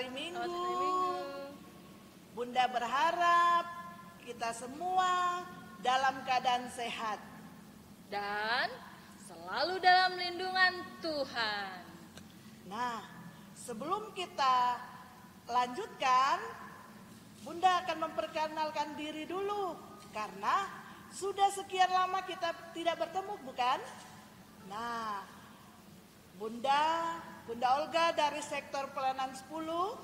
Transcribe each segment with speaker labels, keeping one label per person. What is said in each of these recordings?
Speaker 1: hari Minggu.
Speaker 2: Selamat hari Minggu.
Speaker 1: Bunda berharap kita semua dalam keadaan sehat
Speaker 2: Dan selalu dalam lindungan Tuhan.
Speaker 1: Nah, sebelum kita lanjutkan, Bunda akan memperkenalkan diri dulu. Karena sudah sekian lama kita tidak bertemu, bukan? Nah, Bunda Olga dari sektor pelayanan 10.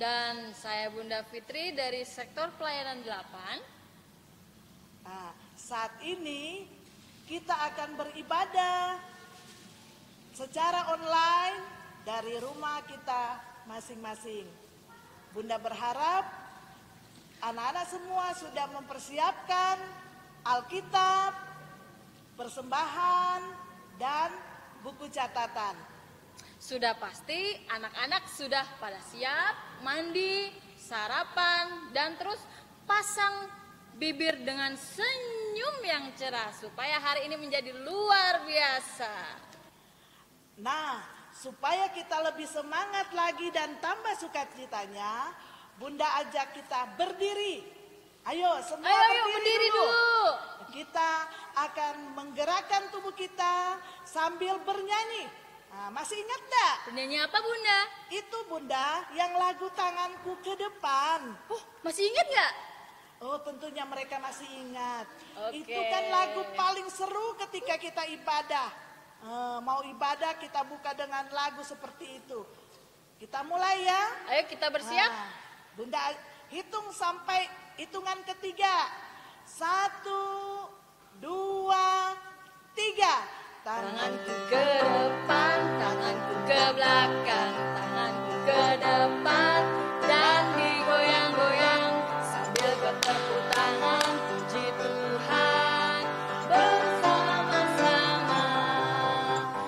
Speaker 2: Dan saya Bunda Fitri dari sektor pelayanan 8.
Speaker 1: Nah, saat ini kita akan beribadah secara online dari rumah kita masing-masing. Bunda berharap anak-anak semua sudah mempersiapkan Alkitab, persembahan, dan buku catatan.
Speaker 2: Sudah pasti anak-anak sudah pada siap, mandi, sarapan, dan terus pasang bibir dengan senyum yang cerah supaya hari ini menjadi luar biasa.
Speaker 1: Nah, supaya kita lebih semangat lagi dan tambah sukacitanya, Bunda ajak kita berdiri. Ayo semua
Speaker 2: berdiri dulu.
Speaker 1: Kita akan menggerakkan tubuh kita sambil bernyanyi. Nah, masih ingat enggak?
Speaker 2: Bernyanyi apa Bunda?
Speaker 1: Itu Bunda yang lagu Tanganku ke Depan.
Speaker 2: Masih ingat nggak?
Speaker 1: Oh, tentunya mereka masih ingat.
Speaker 2: Oke.
Speaker 1: Itu kan lagu paling seru ketika kita ibadah. Mau ibadah kita buka dengan lagu seperti itu. Kita mulai ya.
Speaker 2: Ayo kita bersiap.
Speaker 1: Nah, Bunda hitung sampai hitungan ketiga. 1, 2, 3.
Speaker 2: Tanganku ke depan, tanganku ke belakang, tanganku ke depan, dan digoyang-goyang sambil bertepuk tangan puji Tuhan bersama-sama.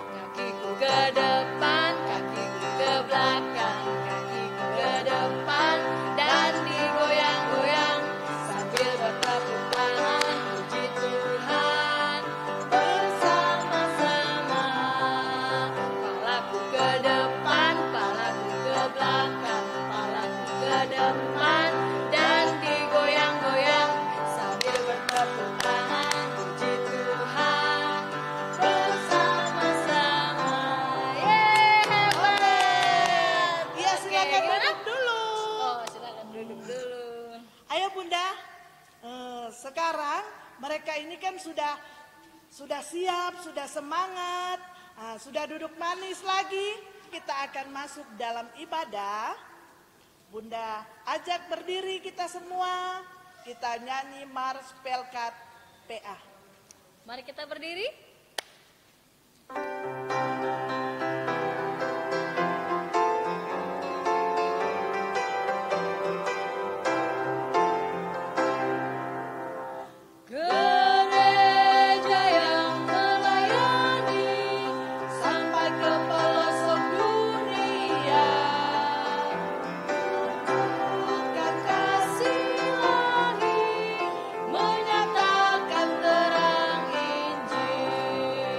Speaker 2: Kakiku ke depan, kakiku ke belakang, kakiku ke depan, dan digoyang-goyang sambil bertepuk tangan puji Tuhan bersama-sama. Palaku ke depan, palaku ke belakang, palaku ke depan, dan digoyang-goyang sambil bertepuk tangan puji Tuhan bersama-sama. Hebat.
Speaker 1: Iya, silakan
Speaker 2: Gimana?
Speaker 1: duduk dulu.
Speaker 2: Oh, silakan duduk dulu.
Speaker 1: Ayo Bunda, sekarang mereka ini kan sudah siap, sudah semangat, sudah duduk manis lagi. Kita akan masuk dalam ibadah. Bunda ajak berdiri kita semua. Kita nyanyi Mars Pelkat PA.
Speaker 2: Mari kita berdiri. Gereja yang melayani sampai ke pelosok dunia, bukan kasih ilahi, menyatakan terang Injil.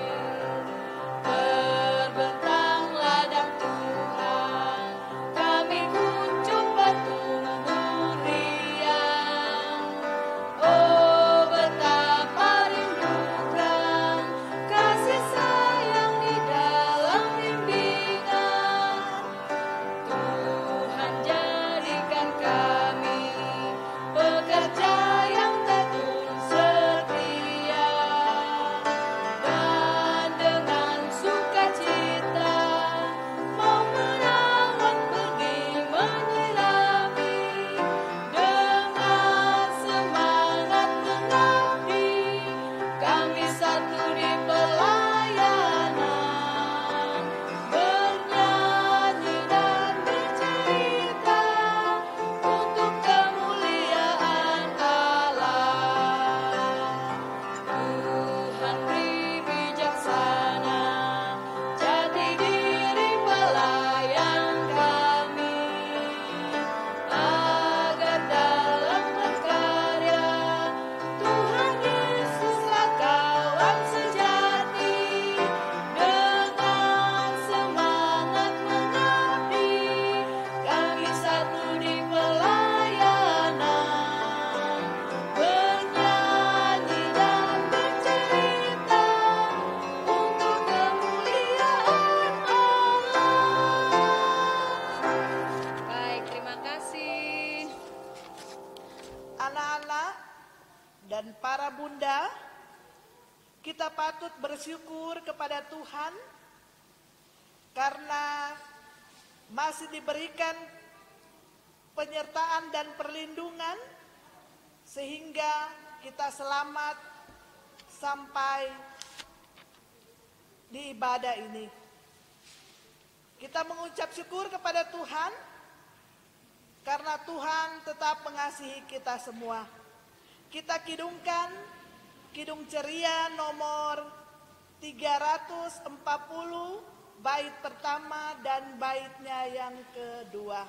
Speaker 1: dan para bunda, kita patut bersyukur kepada Tuhan karena masih diberikan penyertaan dan perlindungan sehingga kita selamat sampai di ibadah ini. Kita mengucap syukur kepada Tuhan karena Tuhan tetap mengasihi kita semua. Kita kidungkan Kidung Ceria nomor 340, bait pertama dan baitnya yang kedua.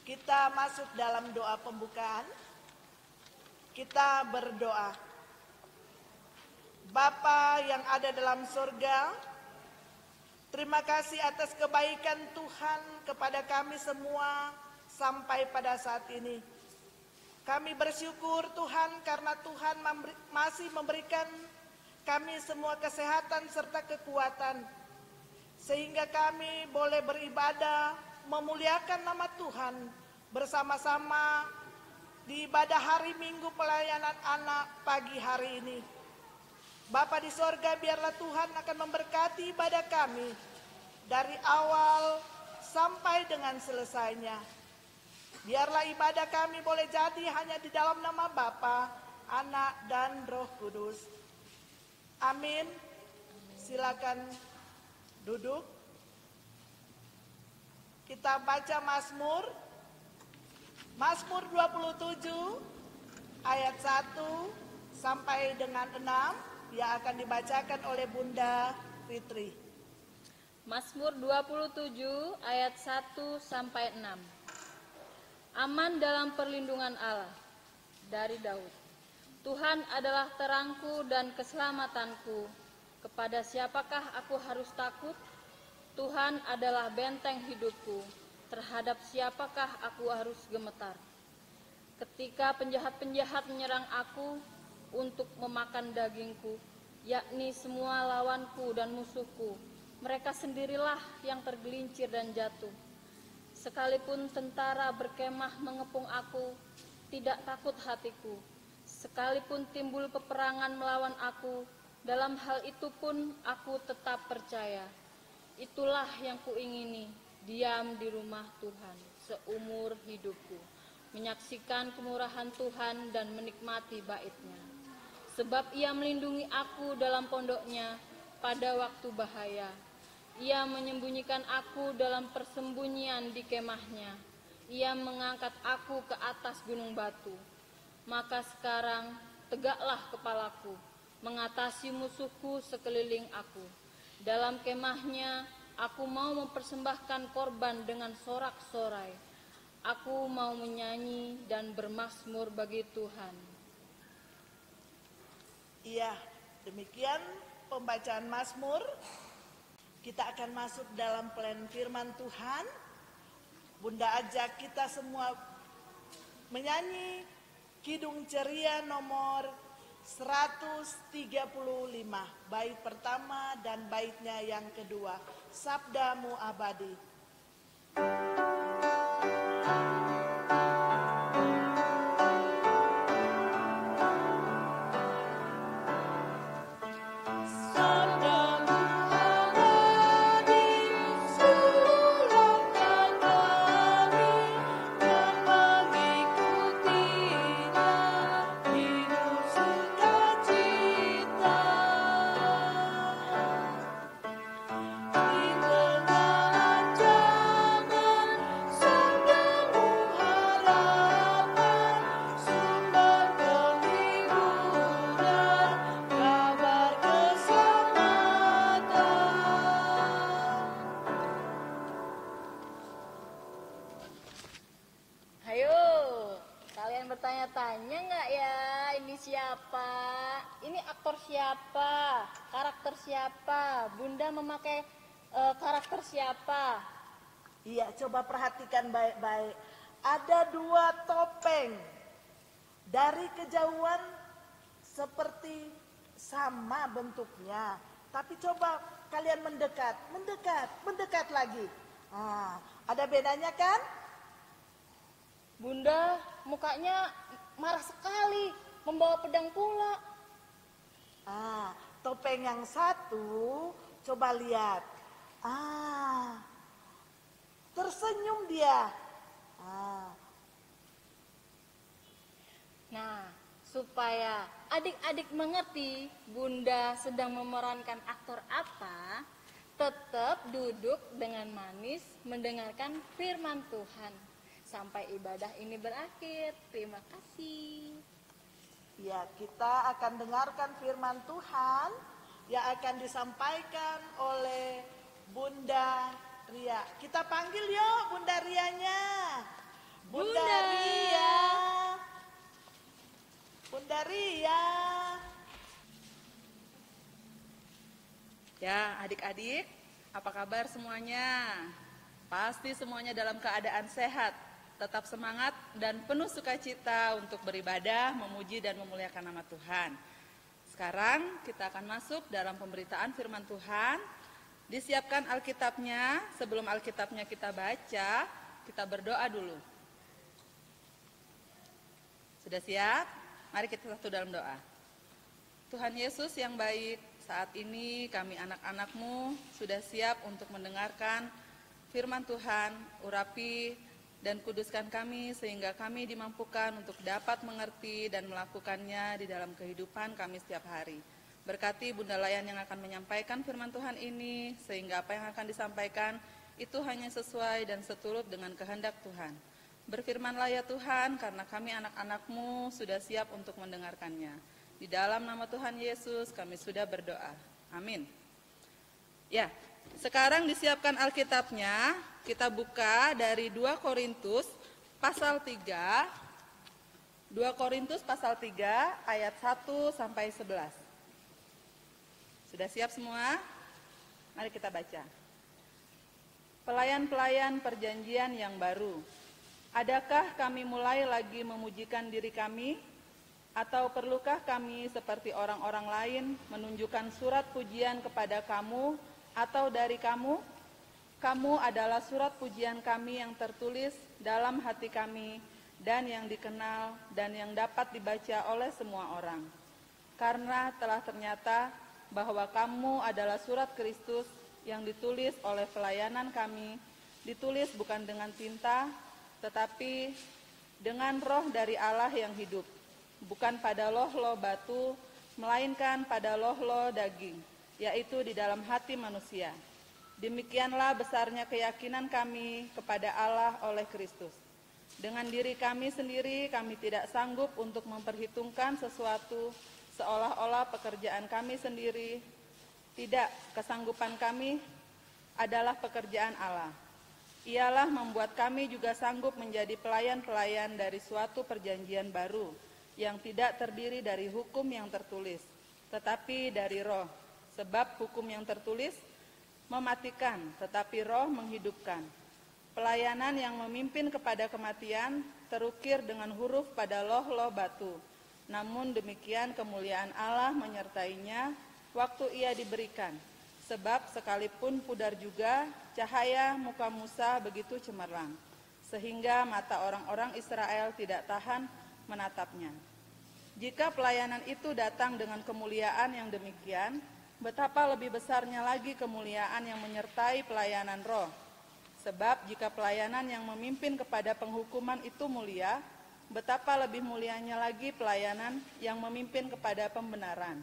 Speaker 1: Kita masuk dalam doa pembukaan. Kita berdoa. Bapa yang ada dalam surga, terima kasih atas kebaikan Tuhan kepada kami semua sampai pada saat ini. Kami bersyukur Tuhan karena Tuhan masih memberikan kami semua kesehatan serta kekuatan, sehingga kami boleh beribadah, memuliakan nama Tuhan bersama-sama di ibadah hari Minggu pelayanan anak pagi hari ini. Bapa di sorga, biarlah Tuhan akan memberkati ibadah kami dari awal sampai dengan selesainya. Biarlah ibadah kami boleh jadi hanya di dalam nama Bapa, Anak, dan Roh Kudus. Amin. Silakan duduk. Kita baca Mazmur 27 ayat 1 sampai dengan 6 yang akan dibacakan oleh Bunda Fitri.
Speaker 2: Mazmur 27 ayat 1 sampai 6. Aman dalam perlindungan Allah, dari Daud. Tuhan adalah terangku dan keselamatanku. Kepada siapakah aku harus takut? Tuhan adalah benteng hidupku. Terhadap siapakah aku harus gemetar? Ketika penjahat-penjahat menyerang aku untuk memakan dagingku, yakni semua lawanku dan musuhku, mereka sendirilah yang tergelincir dan jatuh. Sekalipun tentara berkemah mengepung aku, tidak takut hatiku. Sekalipun timbul peperangan melawan aku, dalam hal itu pun aku tetap percaya. Itulah yang kuingini, diam di rumah Tuhan seumur hidupku, menyaksikan kemurahan Tuhan dan menikmati bait-Nya. Sebab Ia melindungi aku dalam pondok-Nya pada waktu bahaya. Ia menyembunyikan aku dalam persembunyian di kemah-Nya. Ia mengangkat aku ke atas gunung batu. Maka sekarang tegaklah kepalaku, mengatasi musuhku sekeliling aku. Dalam kemah-Nya aku mau mempersembahkan korban dengan sorak-sorai. Aku mau menyanyi dan bermazmur bagi Tuhan.
Speaker 1: Iya, demikian pembacaan Mazmur. Kita akan masuk dalam plan firman Tuhan. Bunda ajak kita semua menyanyi Kidung Ceria nomor 135, bait pertama dan baitnya yang kedua, Sabdamu Abadi.
Speaker 2: bertanya-tanya nggak ya, ini siapa? Ini aktor siapa? Karakter siapa? Bunda memakai karakter siapa?
Speaker 1: Iya, coba perhatikan baik-baik. Ada 2 topeng. Dari kejauhan seperti sama bentuknya. Tapi coba kalian mendekat lagi. Ada bedanya kan?
Speaker 2: Bunda mukanya marah sekali, membawa pedang pula.
Speaker 1: Topeng yang satu, coba lihat. Tersenyum dia.
Speaker 2: Nah, supaya adik-adik mengerti Bunda sedang memerankan aktor apa, tetap duduk dengan manis mendengarkan firman Tuhan sampai ibadah ini berakhir. Terima kasih.
Speaker 1: Ya, kita akan dengarkan firman Tuhan yang akan disampaikan oleh Bunda Ria. Kita panggil yuk Bunda Rianya. Bunda Ria. Bunda Ria.
Speaker 3: Ya, adik-adik, apa kabar semuanya? Pasti semuanya dalam keadaan sehat, tetap semangat dan penuh sukacita untuk beribadah, memuji dan memuliakan nama Tuhan. Sekarang kita akan masuk dalam pemberitaan firman Tuhan. Disiapkan Alkitabnya. Sebelum Alkitabnya kita baca, kita berdoa dulu. Sudah siap? Mari kita satu dalam doa. Tuhan Yesus yang baik, saat ini kami anak-anak-Mu sudah siap untuk mendengarkan firman Tuhan. Urapi dan kuduskan kami sehingga kami dimampukan untuk dapat mengerti dan melakukannya di dalam kehidupan kami setiap hari. Berkati Bunda Layan yang akan menyampaikan firman Tuhan ini, sehingga apa yang akan disampaikan itu hanya sesuai dan seturut dengan kehendak Tuhan. Berfirmanlah ya Tuhan, karena kami anak-anak-Mu sudah siap untuk mendengarkannya. Di dalam nama Tuhan Yesus kami sudah berdoa. Amin. Ya, sekarang disiapkan Alkitabnya. Kita buka dari 2 Korintus pasal 3. 2 Korintus pasal 3 ayat 1 sampai 11. Sudah siap semua? Mari kita baca. Pelayan-pelayan perjanjian yang baru. Adakah kami mulai lagi memujikan diri kami? Atau perlukah kami seperti orang-orang lain menunjukkan surat pujian kepada kamu atau dari kamu? Kamu adalah surat pujian kami yang tertulis dalam hati kami dan yang dikenal dan yang dapat dibaca oleh semua orang. Karena telah ternyata bahwa kamu adalah surat Kristus yang ditulis oleh pelayanan kami, ditulis bukan dengan tinta, tetapi dengan roh dari Allah yang hidup, bukan pada loh-loh batu, melainkan pada loh-loh daging, yaitu di dalam hati manusia. Demikianlah besarnya keyakinan kami kepada Allah oleh Kristus. Dengan diri kami sendiri, kami tidak sanggup untuk memperhitungkan sesuatu seolah-olah pekerjaan kami sendiri. Tidak, kesanggupan kami adalah pekerjaan Allah. Ialah membuat kami juga sanggup menjadi pelayan-pelayan dari suatu perjanjian baru, yang tidak terdiri dari hukum yang tertulis, tetapi dari roh. Sebab hukum yang tertulis mematikan, tetapi roh menghidupkan. Pelayanan yang memimpin kepada kematian terukir dengan huruf pada loh-loh batu. Namun demikian kemuliaan Allah menyertainya waktu ia diberikan. Sebab sekalipun pudar juga, cahaya muka Musa begitu cemerlang, sehingga mata orang-orang Israel tidak tahan menatapnya. Jika pelayanan itu datang dengan kemuliaan yang demikian, betapa lebih besarnya lagi kemuliaan yang menyertai pelayanan roh. Sebab jika pelayanan yang memimpin kepada penghukuman itu mulia, betapa lebih mulianya lagi pelayanan yang memimpin kepada pembenaran.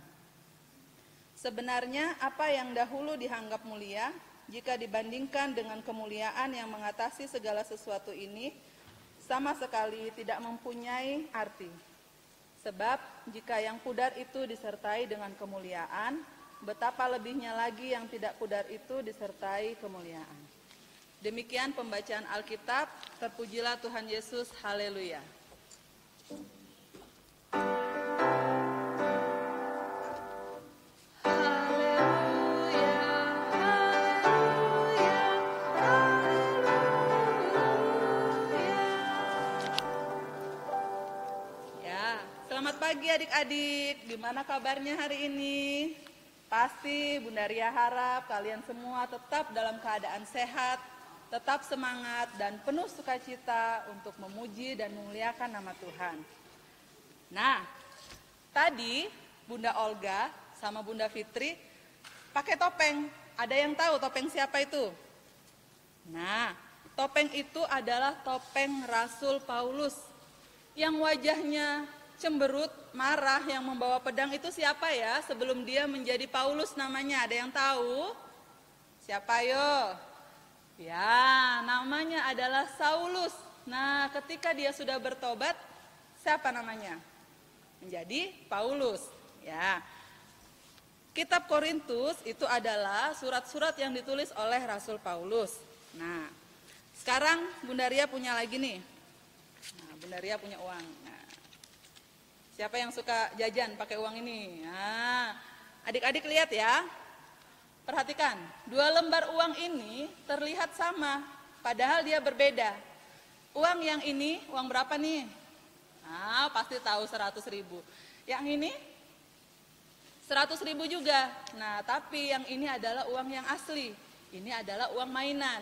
Speaker 3: Sebenarnya apa yang dahulu dianggap mulia, jika dibandingkan dengan kemuliaan yang mengatasi segala sesuatu ini, sama sekali tidak mempunyai arti. Sebab jika yang pudar itu disertai dengan kemuliaan, betapa lebihnya lagi yang tidak pudar itu disertai kemuliaan. Demikian pembacaan Alkitab. Terpujilah Tuhan Yesus. Haleluya. Selamat pagi adik-adik, gimana kabarnya hari ini? Pasti Bunda Ria harap kalian semua tetap dalam keadaan sehat, tetap semangat dan penuh sukacita untuk memuji dan memuliakan nama Tuhan. Nah, tadi Bunda Olga sama Bunda Fitri pakai topeng. Ada yang tahu topeng siapa itu? Nah, topeng itu adalah topeng Rasul Paulus. Yang wajahnya cemberut, marah, yang membawa pedang itu siapa ya? Sebelum dia menjadi Paulus namanya, ada yang tahu? Siapa yo? Ya, namanya adalah Saulus. Nah, ketika dia sudah bertobat, siapa namanya? Menjadi Paulus. Ya. Kitab Korintus itu adalah surat-surat yang ditulis oleh Rasul Paulus. Nah, sekarang Bunda Ria punya lagi nih. Nah, Bunda Ria punya uang. Nah, siapa yang suka jajan pakai uang ini? Nah, adik-adik lihat ya. Perhatikan, 2 lembar uang ini terlihat sama, padahal dia berbeda. Uang yang ini, uang berapa nih? Nah, pasti tahu 100.000. Yang ini 100.000 juga. Nah, tapi yang ini adalah uang yang asli. Ini adalah uang mainan.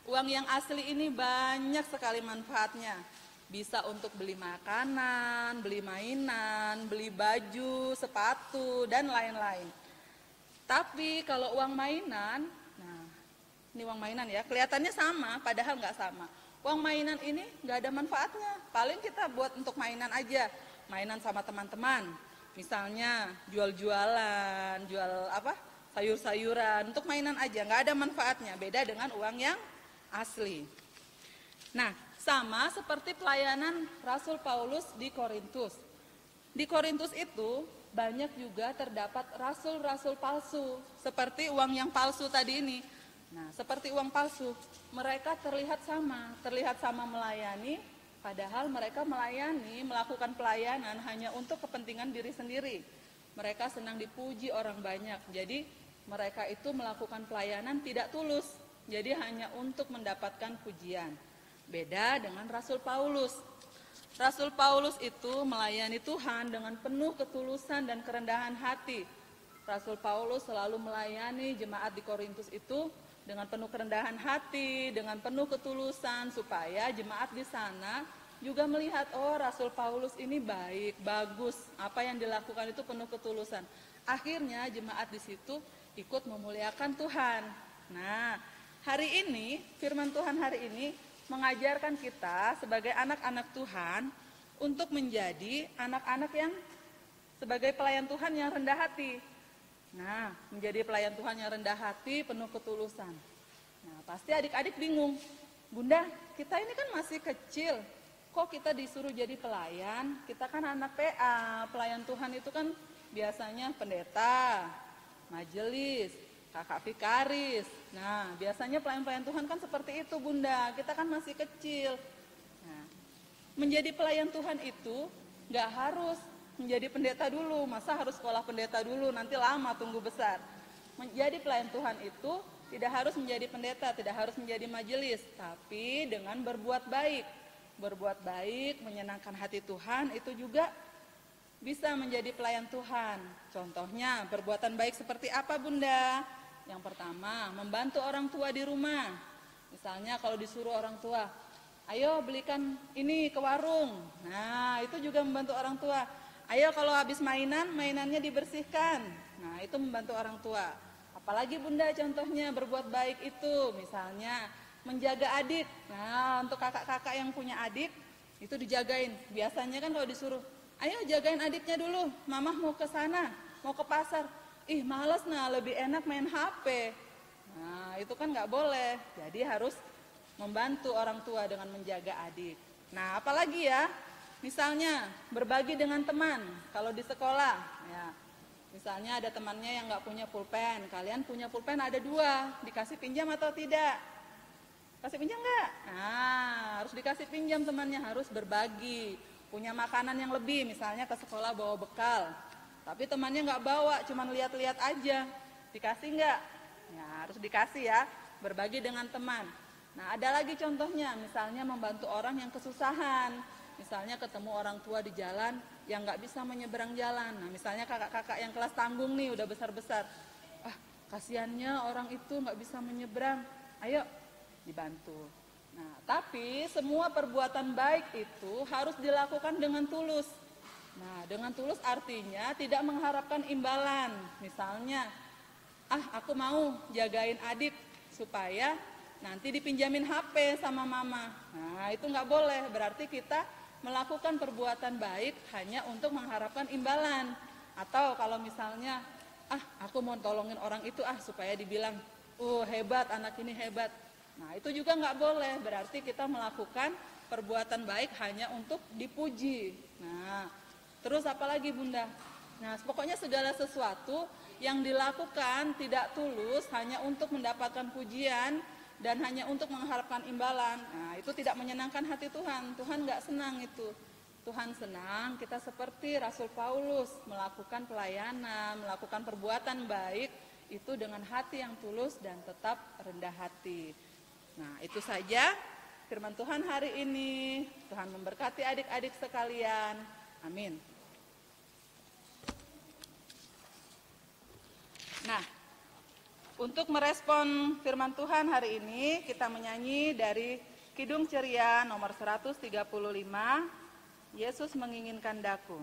Speaker 3: Uang yang asli ini banyak sekali manfaatnya. Bisa untuk beli makanan, beli mainan, beli baju, sepatu, dan lain-lain. Tapi kalau uang mainan, nah ini uang mainan ya, kelihatannya sama, padahal nggak sama. Uang mainan ini nggak ada manfaatnya. Paling kita buat untuk mainan aja. Mainan sama teman-teman. Misalnya jual-jualan, jual apa? Sayur-sayuran, untuk mainan aja, nggak ada manfaatnya. Beda dengan uang yang asli. Nah, sama seperti pelayanan Rasul Paulus di Korintus. Di Korintus itu banyak juga terdapat rasul-rasul palsu, seperti uang yang palsu tadi ini. Nah, seperti uang palsu, mereka terlihat sama melayani, padahal mereka melayani, melakukan pelayanan hanya untuk kepentingan diri sendiri. Mereka senang dipuji orang banyak, jadi mereka itu melakukan pelayanan tidak tulus, jadi hanya untuk mendapatkan pujian. Beda dengan Rasul Paulus. Rasul Paulus itu melayani Tuhan dengan penuh ketulusan dan kerendahan hati. Rasul Paulus selalu melayani jemaat di Korintus itu dengan penuh kerendahan hati, dengan penuh ketulusan, supaya jemaat di sana juga melihat, oh Rasul Paulus ini baik, bagus, apa yang dilakukan itu penuh ketulusan. Akhirnya jemaat di situ ikut memuliakan Tuhan. Nah, hari ini, firman Tuhan hari ini mengajarkan kita sebagai anak-anak Tuhan untuk menjadi anak-anak yang sebagai pelayan Tuhan yang rendah hati. Nah, menjadi pelayan Tuhan yang rendah hati, penuh ketulusan. Nah, pasti adik-adik bingung. Bunda, kita ini kan masih kecil. Kok kita disuruh jadi pelayan? Kita kan anak PA. Pelayan Tuhan itu kan biasanya pendeta, majelis, kakak vikaris. Nah, biasanya pelayan-pelayan Tuhan kan seperti itu, Bunda. Kita kan masih kecil. Nah, menjadi pelayan Tuhan itu nggak harus menjadi pendeta dulu, masa harus sekolah pendeta dulu, nanti lama tunggu besar. Menjadi pelayan Tuhan itu tidak harus menjadi pendeta, tidak harus menjadi majelis, tapi dengan berbuat baik. Berbuat baik, menyenangkan hati Tuhan, itu juga bisa menjadi pelayan Tuhan. Contohnya, perbuatan baik seperti apa, Bunda? Yang pertama, membantu orang tua di rumah. Misalnya kalau disuruh orang tua, ayo belikan ini ke warung. Nah, itu juga membantu orang tua. Ayo kalau habis mainan, mainannya dibersihkan. Nah, itu membantu orang tua. Apalagi Bunda contohnya berbuat baik itu, misalnya menjaga adik. Nah, untuk kakak-kakak yang punya adik, itu dijagain. Biasanya kan kalau disuruh, ayo jagain adiknya dulu, mamah mau ke sana, mau ke pasar. Ih males nah, lebih enak main HP. Nah, itu kan nggak boleh. Jadi harus membantu orang tua dengan menjaga adik. Nah, apalagi ya? Misalnya berbagi dengan teman, kalau di sekolah, ya, misalnya ada temannya yang nggak punya pulpen, kalian punya pulpen ada 2, dikasih pinjam atau tidak? Kasih pinjam nggak? Nah, harus dikasih pinjam temannya, harus berbagi, punya makanan yang lebih, misalnya ke sekolah bawa bekal, tapi temannya nggak bawa, cuma lihat-lihat aja, dikasih nggak? Ya, harus dikasih ya, berbagi dengan teman. Nah, ada lagi contohnya, misalnya membantu orang yang kesusahan. misalnya ketemu orang tua di jalan yang nggak bisa menyeberang jalan. Nah, misalnya kakak-kakak yang kelas tanggung nih udah besar-besar, kasihannya orang itu nggak bisa menyeberang, ayo dibantu. Nah, tapi semua perbuatan baik itu harus dilakukan dengan tulus. Nah, dengan tulus artinya tidak mengharapkan imbalan. Misalnya, aku mau jagain adik supaya nanti dipinjamin HP sama mama. Nah, itu nggak boleh. Berarti kita melakukan perbuatan baik hanya untuk mengharapkan imbalan. Atau kalau misalnya, aku mau tolongin orang itu supaya dibilang, hebat, anak ini hebat. Nah, itu juga nggak boleh. Berarti kita melakukan perbuatan baik hanya untuk dipuji. Nah, terus apa lagi Bunda? Nah, pokoknya segala sesuatu yang dilakukan tidak tulus hanya untuk mendapatkan pujian dan hanya untuk mengharapkan imbalan. Nah, itu tidak menyenangkan hati Tuhan. Tuhan nggak senang itu. Tuhan senang kita seperti Rasul Paulus melakukan pelayanan, melakukan perbuatan baik itu dengan hati yang tulus dan tetap rendah hati. Nah, itu saja firman Tuhan hari ini. Tuhan memberkati adik-adik sekalian. Amin. Nah, untuk merespon firman Tuhan hari ini, kita menyanyi dari Kidung Ceria nomor 135, Yesus Menginginkan Daku.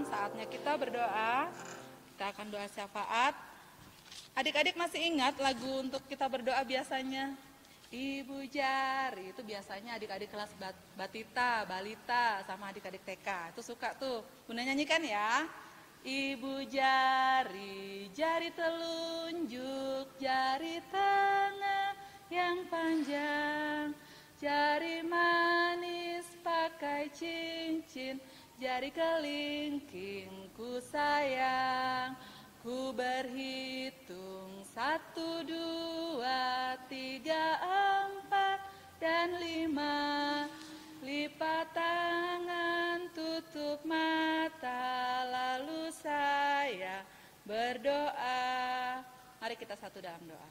Speaker 3: Saatnya kita berdoa. Kita akan doa syafaat. Adik-adik masih ingat lagu untuk kita berdoa biasanya? Ibu Jari, itu biasanya adik-adik kelas Batita, Balita, sama adik-adik TK. Itu suka tuh, Bunda nyanyikan ya. Ibu jari, jari telunjuk, jari tengah yang panjang, jari manis pakai cincin, jari kelingking ku sayang, ku berhitung 1, 2, 3, 4, dan 5. Lipat tangan, tutup mata, lalu saya berdoa. Mari kita satu dalam doa.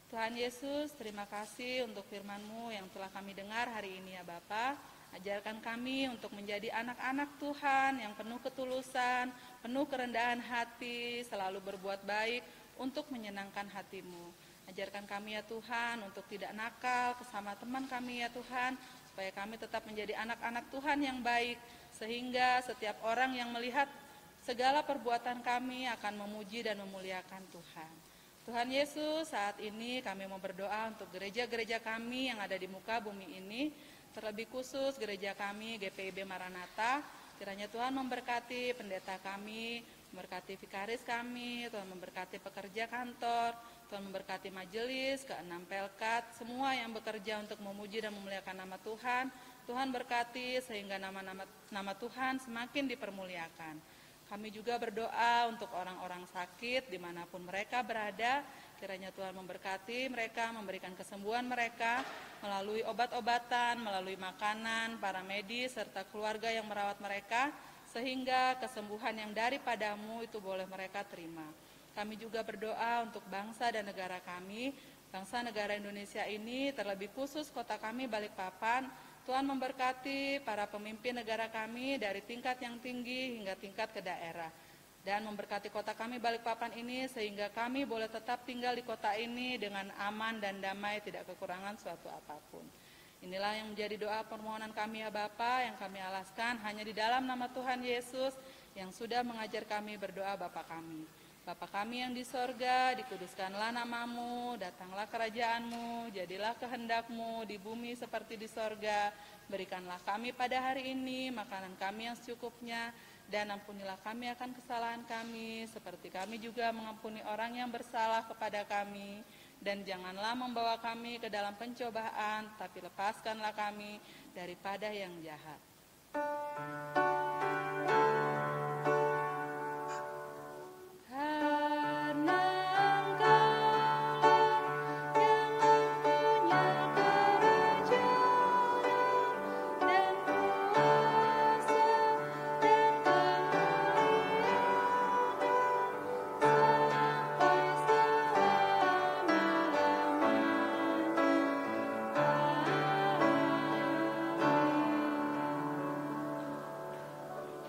Speaker 3: Tuhan Yesus, terima kasih untuk firman-Mu yang telah kami dengar hari ini ya Bapa. Ajarkan kami untuk menjadi anak-anak Tuhan yang penuh ketulusan, penuh kerendahan hati, selalu berbuat baik untuk menyenangkan hati-Mu. Ajarkan kami ya Tuhan untuk tidak nakal bersama teman kami ya Tuhan, supaya kami tetap menjadi anak-anak Tuhan yang baik, sehingga setiap orang yang melihat segala perbuatan kami akan memuji dan memuliakan Tuhan. Tuhan Yesus, saat ini kami mau berdoa untuk gereja-gereja kami yang ada di muka bumi ini, terlebih khusus gereja kami GPIB Maranatha. Kiranya Tuhan memberkati pendeta kami, memberkati vikaris kami, Tuhan memberkati pekerja kantor, Tuhan memberkati majelis, ke-6 Pelkat, semua yang bekerja untuk memuji dan memuliakan nama Tuhan. Tuhan berkati sehingga nama Tuhan semakin dipermuliakan. Kami juga berdoa untuk orang-orang sakit dimanapun mereka berada. Kiranya Tuhan memberkati mereka, memberikan kesembuhan mereka melalui obat-obatan, melalui makanan, para medis, serta keluarga yang merawat mereka, sehingga kesembuhan yang daripadamu itu boleh mereka terima. Kami juga berdoa untuk bangsa dan negara kami, bangsa negara Indonesia ini, terlebih khusus kota kami Balikpapan. Tuhan memberkati para pemimpin negara kami dari tingkat yang tinggi hingga tingkat ke daerah. Dan memberkati kota kami Balikpapan ini sehingga kami boleh tetap tinggal di kota ini dengan aman dan damai, tidak kekurangan suatu apapun. Inilah yang menjadi doa permohonan kami ya Bapa, yang kami alaskan hanya di dalam nama Tuhan Yesus yang sudah mengajar kami berdoa Bapa kami. Bapa kami yang di sorga, dikuduskanlah namamu, datanglah kerajaanmu, jadilah kehendakmu di bumi seperti di sorga. Berikanlah kami pada hari ini makanan kami yang secukupnya, dan ampunilah kami akan kesalahan kami, seperti kami juga mengampuni orang yang bersalah kepada kami. Dan janganlah membawa kami ke dalam pencobaan, tapi lepaskanlah kami daripada yang jahat.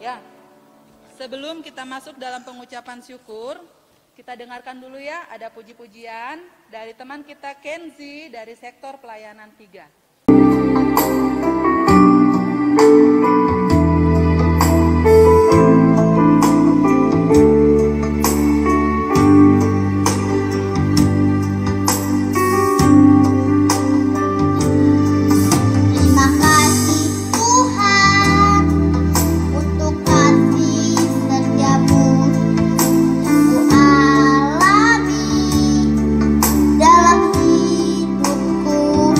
Speaker 3: Ya, sebelum kita masuk dalam pengucapan syukur, kita dengarkan dulu ya, ada puji-pujian dari teman kita Kenzi dari sektor pelayanan 3.
Speaker 4: Dalam hidupku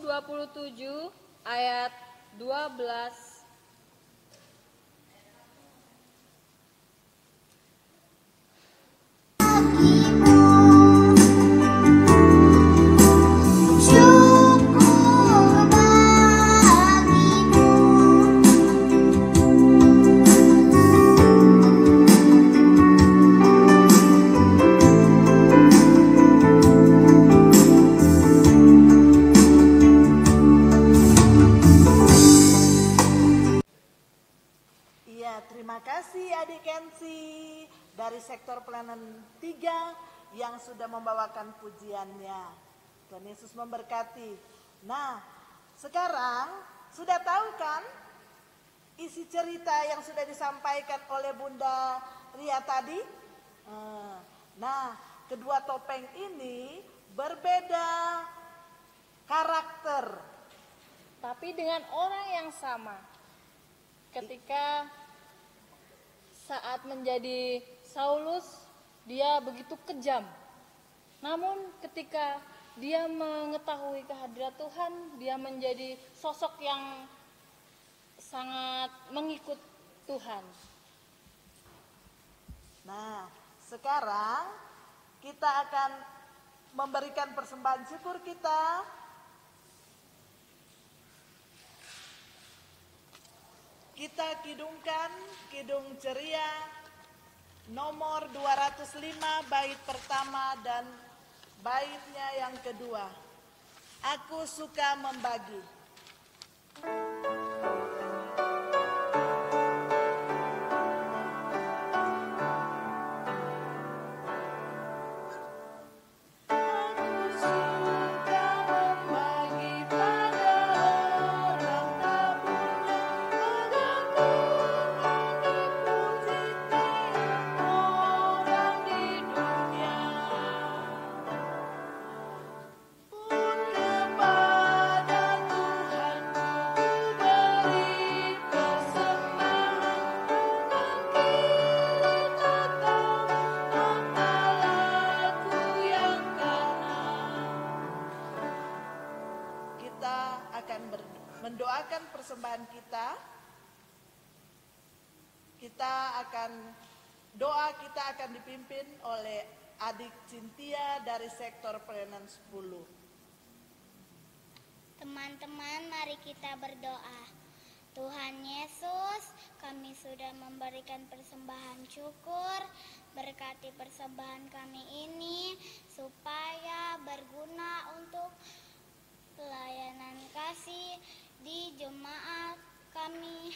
Speaker 2: 27 ayat 12.
Speaker 1: Iya, terima kasih adik Kensi dari sektor pelayanan 3 yang sudah membawakan pujiannya. Tuhan Yesus memberkati. Nah, sekarang sudah tahu kan isi cerita yang sudah disampaikan oleh Bunda Ria tadi? Nah, kedua topeng ini berbeda karakter.
Speaker 2: Tapi dengan orang yang sama. Ketika saat menjadi Saulus, dia begitu kejam. Namun ketika dia mengetahui kehadirat Tuhan, dia menjadi sosok yang sangat mengikut Tuhan.
Speaker 1: Nah, sekarang kita akan memberikan persembahan syukur kita. Kita kidungkan Kidung Ceria nomor 205 bait pertama dan baitnya yang kedua. Aku suka membagi. Mendoakan persembahan kita. Doa kita akan dipimpin oleh adik Cynthia dari sektor pelayanan 10.
Speaker 4: Teman-teman, mari kita berdoa. Tuhan Yesus, kami sudah memberikan persembahan syukur. Berkati persembahan kami ini supaya berguna untuk pelayanan kasih di jemaat kami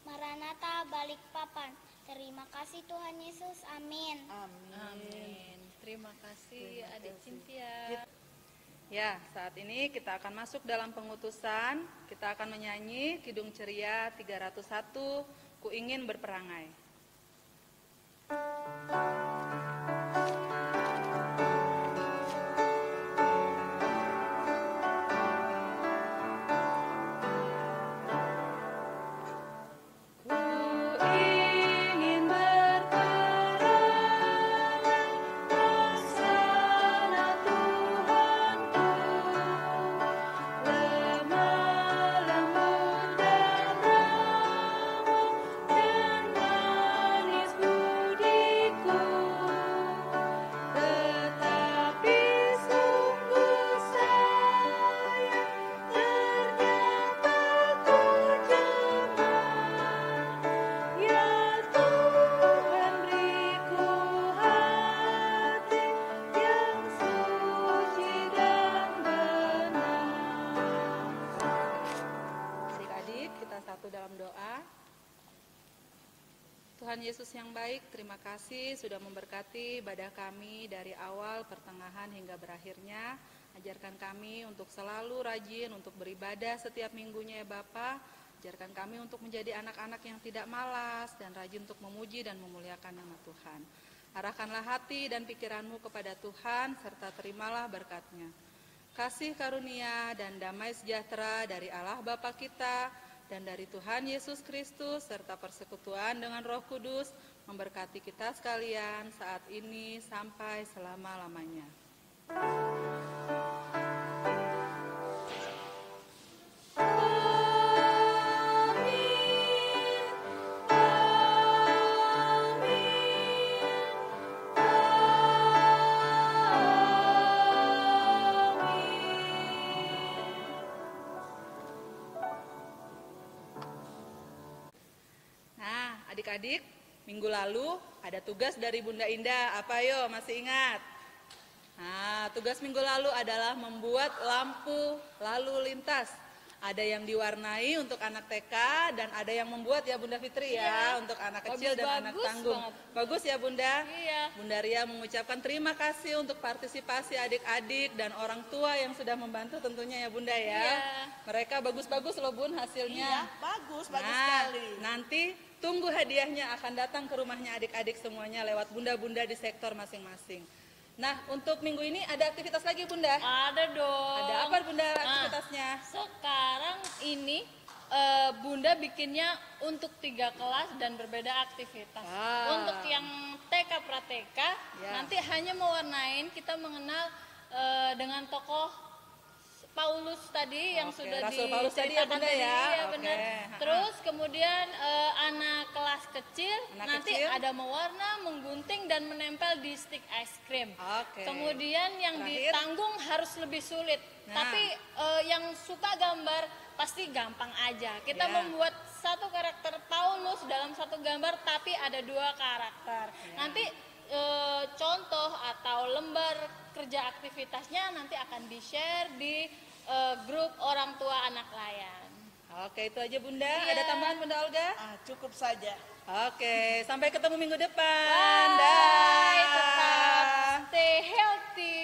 Speaker 4: Maranatha Balikpapan. Terima kasih Tuhan Yesus, amin.
Speaker 2: Amin. Terima kasih adik Cynthia.
Speaker 3: Ya, saat ini kita akan masuk dalam pengutusan. Kita akan menyanyi Kidung Ceria 301, Ku Ingin Berperangai. Tuhan Yesus yang baik, terima kasih sudah memberkati ibadah kami dari awal, pertengahan hingga berakhirnya. Ajarkan kami untuk selalu rajin untuk beribadah setiap minggunya ya Bapa. Ajarkan kami untuk menjadi anak-anak yang tidak malas dan rajin untuk memuji dan memuliakan nama Tuhan. Arahkanlah hati dan pikiranmu kepada Tuhan serta terimalah berkat-Nya. Kasih karunia dan damai sejahtera dari Allah Bapa kita dan dari Tuhan Yesus Kristus serta persekutuan dengan Roh Kudus memberkati kita sekalian saat ini sampai selama-lamanya. adik-adik, minggu lalu ada tugas dari Bunda Indah. Apa yo, masih ingat? Nah, tugas minggu lalu adalah membuat lampu lalu lintas. Ada yang diwarnai untuk anak TK dan ada yang membuat ya Bunda Fitri ya, untuk anak kecil dan anak tanggung. Bagus ya Bunda?
Speaker 2: Iya.
Speaker 3: Bunda Ria mengucapkan terima kasih untuk partisipasi adik-adik dan orang tua yang sudah membantu tentunya ya Bunda ya.
Speaker 2: Iya.
Speaker 3: Mereka bagus-bagus loh Bun hasilnya.
Speaker 1: Iya, bagus
Speaker 3: Nah,
Speaker 1: sekali.
Speaker 3: nanti tunggu hadiahnya akan datang ke rumahnya adik-adik semuanya lewat bunda-bunda di sektor masing-masing. Nah, untuk minggu ini ada aktivitas lagi Bunda?
Speaker 2: Ada dong.
Speaker 3: Ada apa Bunda aktivitasnya?
Speaker 2: Sekarang ini Bunda bikinnya untuk 3 kelas dan berbeda aktivitas. Untuk yang TK Prateka,
Speaker 3: Ya.
Speaker 2: nanti hanya mewarnain kita mengenal dengan tokoh Paulus tadi yang
Speaker 3: Oke,
Speaker 2: sudah
Speaker 3: Rasul Paulus tadi ya,
Speaker 2: diceritakan
Speaker 3: Bunda ya?
Speaker 2: Iya,
Speaker 3: Oke,
Speaker 2: benar.
Speaker 3: ha-ha.
Speaker 2: Terus kemudian anak kelas kecil
Speaker 3: Anak
Speaker 2: nanti
Speaker 3: kecil?
Speaker 2: ada mewarna, menggunting dan menempel di stick es krim.
Speaker 3: Oke.
Speaker 2: Kemudian yang
Speaker 3: Terakhir?
Speaker 2: ditanggung harus lebih sulit.
Speaker 3: Nah.
Speaker 2: Tapi yang suka gambar pasti gampang aja. Kita
Speaker 3: Ya.
Speaker 2: membuat satu karakter Paulus dalam satu gambar tapi ada 2 karakter.
Speaker 3: Ya.
Speaker 2: Nanti contoh atau lembar kerja aktivitasnya nanti akan di-share di grup orang tua anak layan.
Speaker 3: Oke, itu aja Bunda.
Speaker 2: Iya.
Speaker 3: Ada tambahan Bunda Olga?
Speaker 1: Cukup saja.
Speaker 3: Oke, sampai ketemu minggu depan.
Speaker 2: Bye.
Speaker 3: Dah.
Speaker 2: Tetap stay healthy.